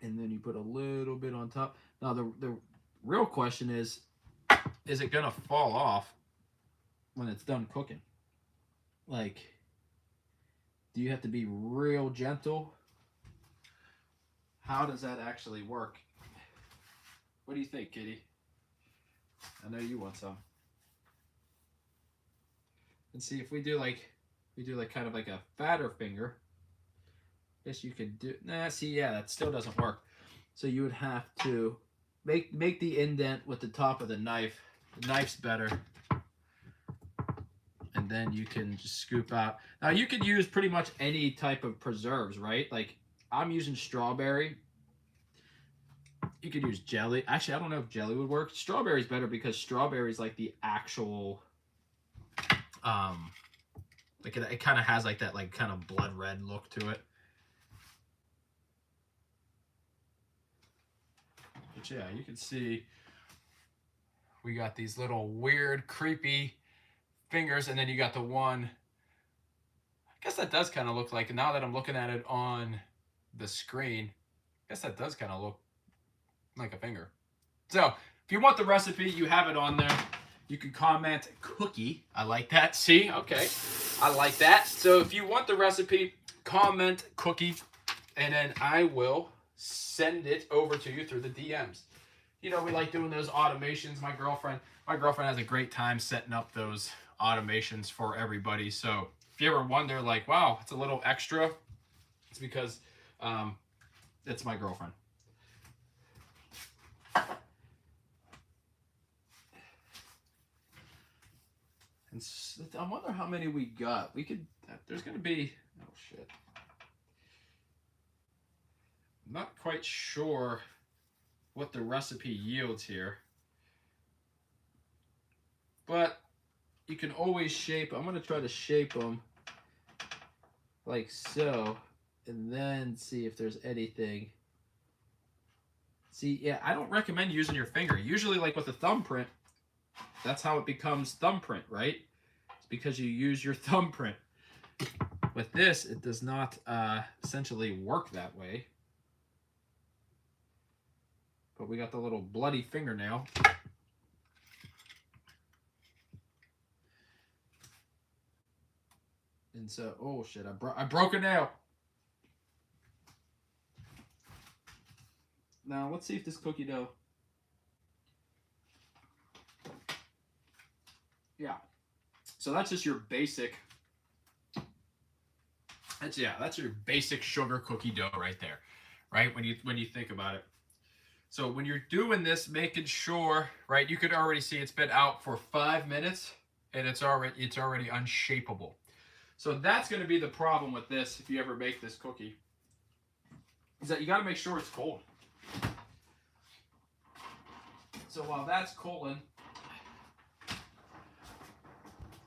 And then you put a little bit on top. Now the real question is it gonna fall off when it's done cooking? Like, do you have to be real gentle? How does that actually work? What do you think, Kitty? I know you want some. And see if we do like We do like kind of like a fatter finger. Guess you could do. Nah, see, yeah, that still doesn't work. So you would have to make the indent with the top of the knife. The knife's better. And then you can just scoop out. Now you could use pretty much any type of preserves, right? Like I'm using strawberry. You could use jelly. Actually, I don't know if jelly would work. Strawberry's better because strawberry's like the actual, like it kind of has like that like kind of blood red look to it. But yeah, you can see we got these little weird, creepy fingers, and then you got the one. I guess that does kind of look like, now that I'm looking at it on the screen, I guess that does kind of look like a finger. So if you want the recipe, you have it on there. You can comment cookie. I like that. See? Okay. I like that. So if you want the recipe, comment cookie, and then I will send it over to you through the DMs. You know, we like doing those automations. My girlfriend has a great time setting up those automations for everybody. So if you ever wonder, like, wow, it's a little extra, it's because it's my girlfriend. And I wonder how many we got. We could, there's going to be, oh shit. I'm not quite sure what the recipe yields here. But you can always shape, I'm going to try to shape them like so, and then see if there's anything. See, yeah, I don't recommend using your finger. Usually like with a thumbprint, that's how it becomes thumbprint, right? It's because you use your thumbprint. With this, it does not essentially work that way. But we got the little bloody fingernail. And so, oh shit, I broke a nail. Now, let's see if this cookie dough. Yeah. So that's just your basic. That's your basic sugar cookie dough right there, right? When you think about it. So when you're doing this, making sure, right? You could already see it's been out for 5 minutes, and it's already unshapeable. So that's going to be the problem with this if you ever make this cookie. Is that you got to make sure it's cold. So while that's cooling,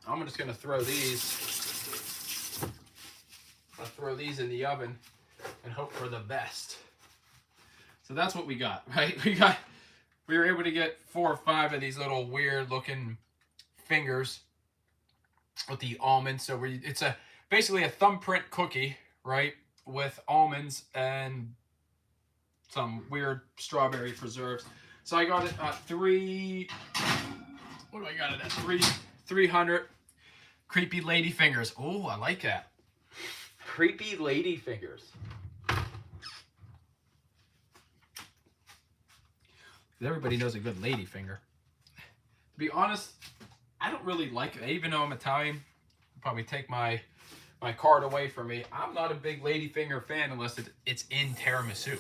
I'm just going to throw these. I'll throw these in the oven and hope for the best. So that's what we got, right? We were able to get 4 or 5 of these little weird looking fingers with the almonds. So it's basically a thumbprint cookie, right? With almonds and some weird strawberry preserves. So I got it at 300 creepy lady fingers. Oh, I like that. Creepy lady fingers. Everybody knows a good lady finger. To be honest, I don't really like it. Even though I'm Italian, I'll probably take my card away from me. I'm not a big lady finger fan unless it's in tiramisu.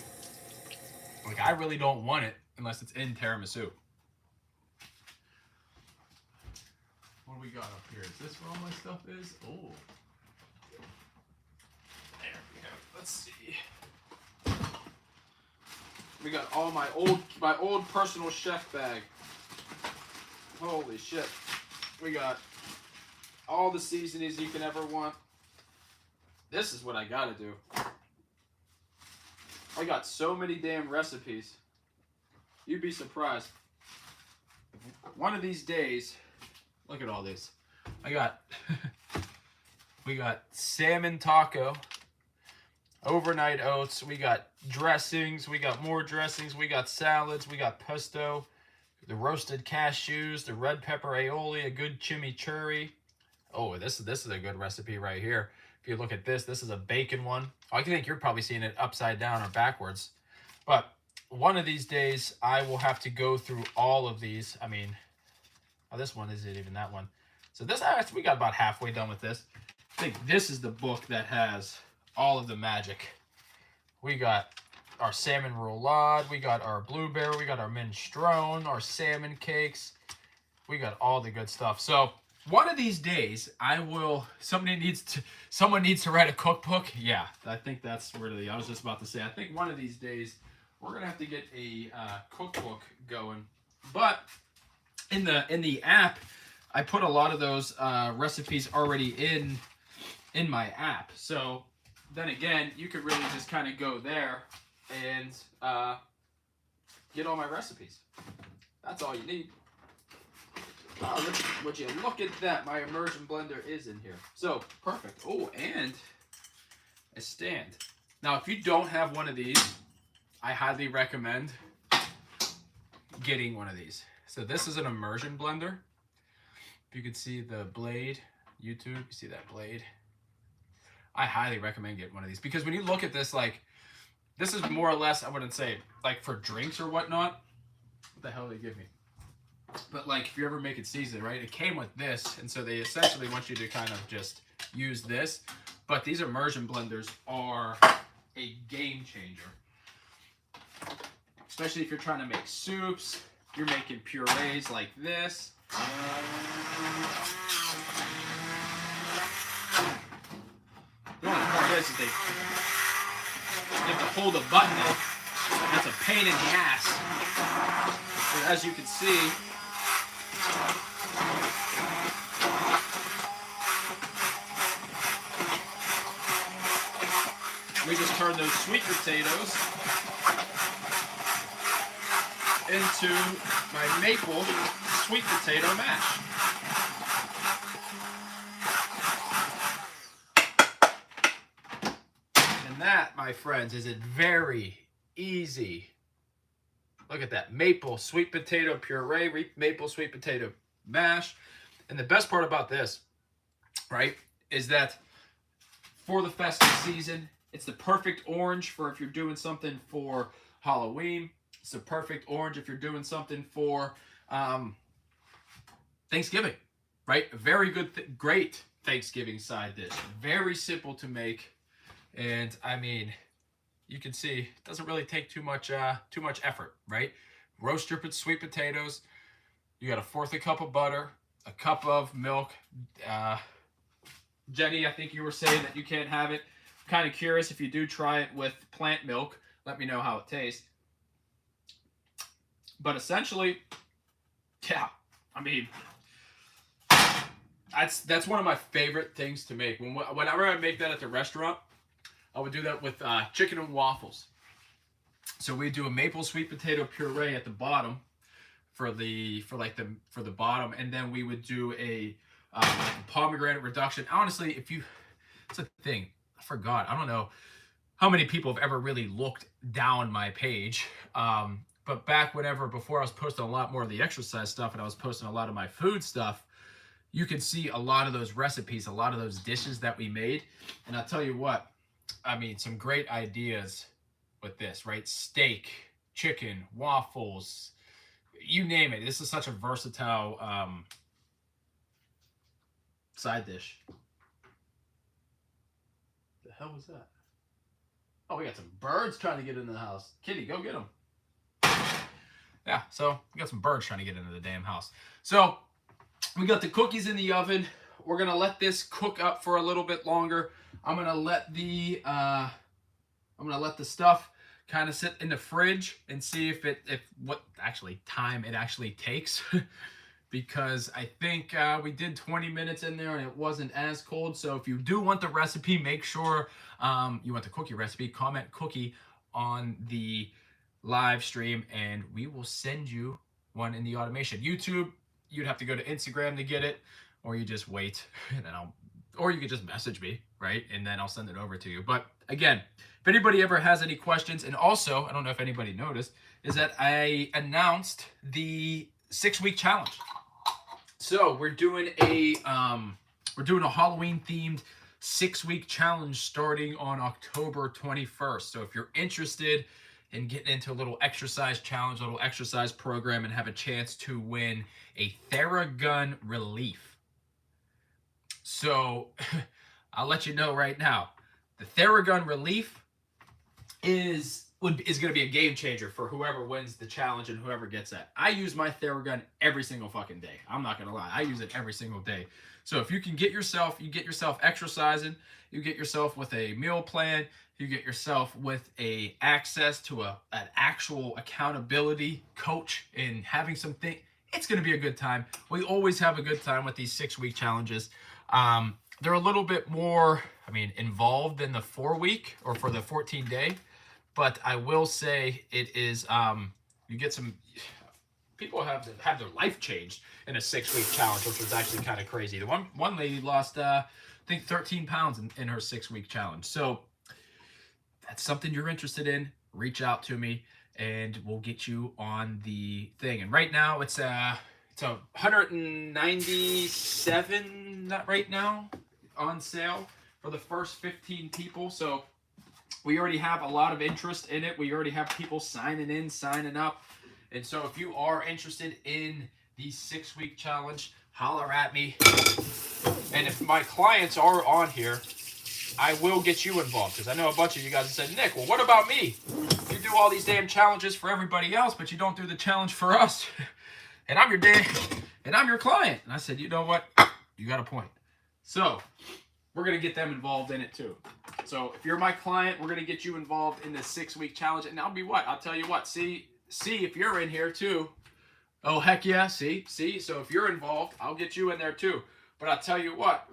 Like, I really don't want it unless it's in tiramisu. What do we got up here? Is this where all my stuff is? Oh. There we go. Let's see. We got all my old personal chef bag. Holy shit. We got all the seasonings you can ever want. This is what I gotta do. I got so many damn recipes. You'd be surprised. One of these days, look at all this. We got salmon taco, overnight oats, we got dressings, we got more dressings, we got salads, we got pesto, the roasted cashews, the red pepper aioli, a good chimichurri. Oh, this is a good recipe right here. If you look at this is a bacon one. I think you're probably seeing it upside down or backwards. But one of these days, I will have to go through all of these. I mean, oh, this one isn't even that one. So this, we got about halfway done with this. I think this is the book that has all of the magic. We got our salmon roulade, we got our blueberry, we got our minestrone, our salmon cakes. We got all the good stuff. So one of these days, someone needs to write a cookbook. Yeah, I think that's really, I was just about to say, I think one of these days, we're going to have to get a cookbook going. But in the app, I put a lot of those recipes already in my app. So then again, you could really just kind of go there and get all my recipes. That's all you need. Oh, would you look at that? My immersion blender is in here. So, perfect. Oh, and a stand. Now, if you don't have one of these, I highly recommend getting one of these. So this is an immersion blender. If you can see the blade, YouTube, you see that blade? I highly recommend getting one of these because when you look at this, like, this is more or less, I wouldn't say, like for drinks or whatnot. What the hell did they give me? But like, if you're ever making seasoning, right? It came with this, and so they essentially want you to kind of just use this. But these immersion blenders are a game changer. Especially if you're trying to make soups, you're making purees like this. The only part is you have to hold a button in. That's a pain in the ass. But as you can see, we just turned those sweet potatoes into my maple sweet potato mash. And that, my friends, is a very easy. Look at that. Maple sweet potato puree, maple sweet potato mash. And the best part about this, right, is that for the festive season, it's the perfect orange for if you're doing something for Halloween. It's the perfect orange if you're doing something for Thanksgiving, right? A very good, great Thanksgiving side dish. Very simple to make. And I mean, you can see it doesn't really take too much effort, right? Roast your sweet potatoes. You got 1/4 cup of butter, a cup of milk. Jenny, I think you were saying that you can't have it. I'm kind of curious if you do try it with plant milk. Let me know how it tastes. But essentially, yeah, I mean, that's one of my favorite things to make. Whenever I make that at the restaurant, I would do that with chicken and waffles. So we do a maple sweet potato puree at the bottom for the bottom, and then we would do a pomegranate reduction. Honestly, it's a thing. I forgot. I don't know how many people have ever really looked down my page. But back before I was posting a lot more of the exercise stuff and I was posting a lot of my food stuff, you can see a lot of those recipes, a lot of those dishes that we made. And I'll tell you what, I mean, some great ideas with this, right? Steak, chicken, waffles, you name it. This is such a versatile side dish. The hell was that? Oh, we got some birds trying to get into the house. Kitty, go get them. Yeah, so we got some birds trying to get into the damn house. So we got the cookies in the oven. We're gonna let this cook up for a little bit longer. I'm gonna let the stuff kind of sit in the fridge and see what time it actually takes. Because I think we did 20 minutes in there and it wasn't as cold. So if you do want the recipe, make sure you want the cookie recipe, comment cookie on the live stream and we will send you one in the automation. YouTube, you'd have to go to Instagram to get it, or you just wait and then or you could just message me, right? And then I'll send it over to you. But again, if anybody ever has any questions, and also, I don't know if anybody noticed, is that I announced the 6-week challenge. So we're doing a Halloween themed 6-week challenge starting on October 21st. So if you're interested in getting into a little exercise challenge, a little exercise program, and have a chance to win a Theragun Relief. So I'll let you know right now. The Theragun Relief is going to be a game changer for whoever wins the challenge and whoever gets that. I use my Theragun every single fucking day. I'm not going to lie. I use it every single day. So if you can get yourself exercising, you get yourself with a meal plan, you get yourself with a access to an actual accountability coach and having something, it's going to be a good time. We always have a good time with these 6-week challenges. They're a little bit more, involved than the 4-week or for the 14-day. But I will say it is, you get some, people have their life changed in a 6-week challenge, which was actually kind of crazy. The one lady lost, I think 13 pounds in her 6-week challenge. So that's something you're interested in, reach out to me and we'll get you on the thing. And right now it's a 197 right now on sale for the first 15 people. So we already have a lot of interest in it. We already have people signing up. And so if you are interested in the 6-week challenge, holler at me. And if my clients are on here, I will get you involved. Because I know a bunch of you guys have said, Nick, well, what about me? You do all these damn challenges for everybody else, but you don't do the challenge for us. And I'm your client. And I said, you know what? You got a point. So we're going to get them involved in it too. So if you're my client, we're going to get you involved in this 6-week challenge. And I'll tell you what, see if you're in here too. Oh, heck yeah. See. So if you're involved, I'll get you in there too. But I'll tell you what,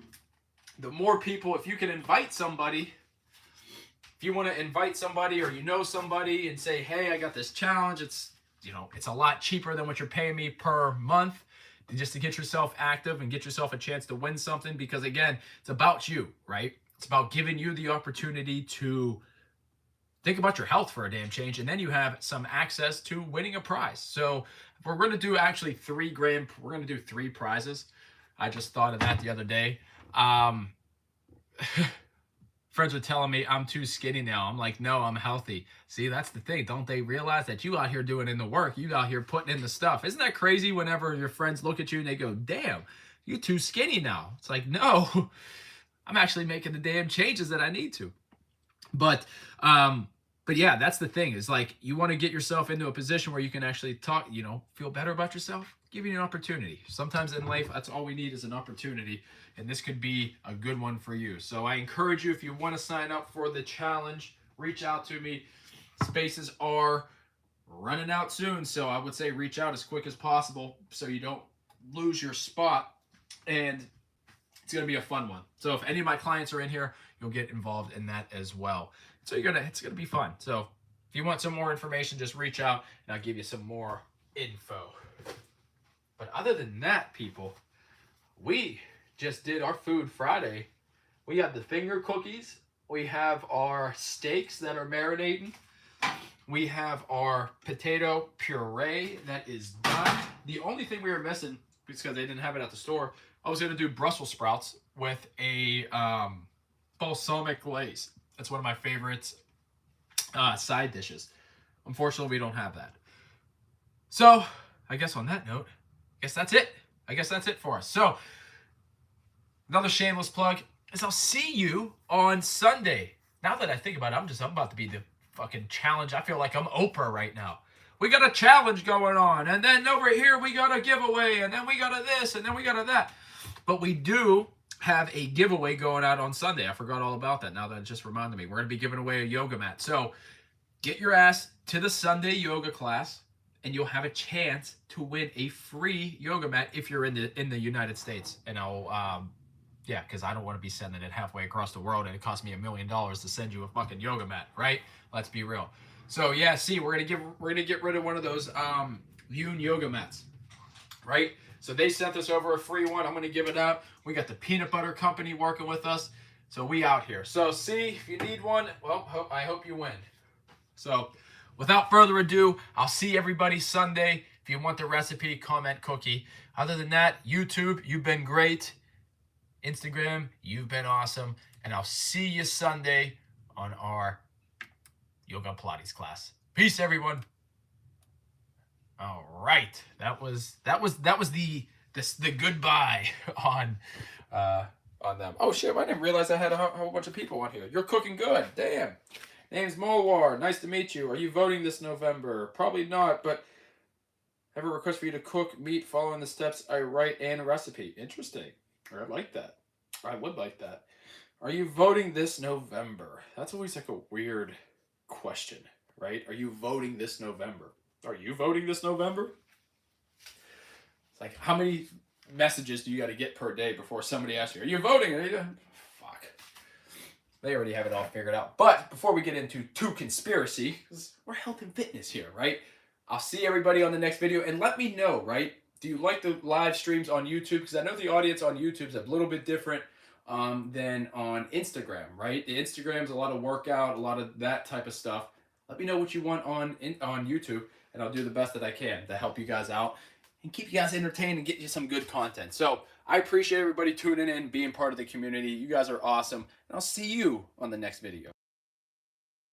the more people, if you can invite somebody, if you want to invite somebody or you know somebody and say, hey, I got this challenge. It's a lot cheaper than what you're paying me per month. Just to get yourself active and get yourself a chance to win something. Because again, it's about you, right? It's about giving you the opportunity to think about your health for a damn change. And then you have some access to winning a prize. So we're going to do actually $3 grand. We're going to do 3 prizes. I just thought of that the other day. Friends were telling me I'm too skinny now. I'm like, no, I'm healthy. See, that's the thing. Don't they realize that you out here doing in the work? You out here putting in the stuff. Isn't that crazy whenever your friends look at you and they go, damn, you too skinny now? It's like, no, I'm actually making the damn changes that I need to. But yeah, that's the thing is like, you want to get yourself into a position where you can actually talk, feel better about yourself, give you an opportunity. Sometimes in life, that's all we need is an opportunity. And this could be a good one for you. So I encourage you, if you want to sign up for the challenge, reach out to me. Spaces are running out soon. So I would say reach out as quick as possible so you don't lose your spot. And it's going to be a fun one. So if any of my clients are in here, you'll get involved in that as well. So it's going to be fun. So if you want some more information, just reach out and I'll give you some more info. But other than that, people, we just did our Food Friday. We have the finger cookies. We have our steaks that are marinating. We have our potato puree that is done. The only thing we were missing, because they didn't have it at the store, I was going to do Brussels sprouts with a balsamic glaze. That's one of my favorites side dishes. Unfortunately, we don't have that. So, I guess on that note, that's it. I guess that's it for us. So, another shameless plug is I'll see you on Sunday. Now that I think about it, I'm about to be the fucking challenge. I feel like I'm Oprah right now. We got a challenge going on, and then over here we got a giveaway, and then we got a this, and then we got a that. But we do have a giveaway going out on Sunday. I forgot all about that now that it just reminded me. We're going to be giving away a yoga mat. So get your ass to the Sunday yoga class, and you'll have a chance to win a free yoga mat if you're in the United States. And I'll yeah, because I don't want to be sending it halfway across the world and it cost me $1 million to send you a fucking yoga mat, right? Let's be real. So yeah, see, we're gonna get rid of one of those Yoon yoga mats, right? So they sent us over a free one. I'm gonna give it out. We got the peanut butter company working with us, so we out here. So see, if you need one, well, I hope you win. So without further ado, I'll see everybody Sunday. If you want the recipe, comment cookie. Other than that, YouTube, you've been great. Instagram, you've been awesome. And I'll see you Sunday on our Yoga Pilates class. Peace, everyone. All right. That was the goodbye on on them. Oh shit, I didn't realize I had a whole bunch of people on here. You're cooking good. Damn. Name's Molwar. Nice to meet you. Are you voting this November? Probably not, but I have a request for you to cook meat following the steps I write and a recipe. Interesting. I like that. I would like that. Are you voting this November? That's always like a weird question, right? Are you voting this November? Are you voting this November? It's like, how many messages do you got to get per day before somebody asks you, are you voting? Fuck. They already have it all figured out. But before we get into conspiracy, because we're health and fitness here, right? I'll see everybody on the next video, and let me know, right? Do you like the live streams on YouTube? Because I know the audience on YouTube is a little bit different than on Instagram, right? The Instagram's a lot of workout, a lot of that type of stuff. Let me know what you want on YouTube, and I'll do the best that I can to help you guys out and keep you guys entertained and get you some good content. So I appreciate everybody tuning in, being part of the community. You guys are awesome, and I'll see you on the next video.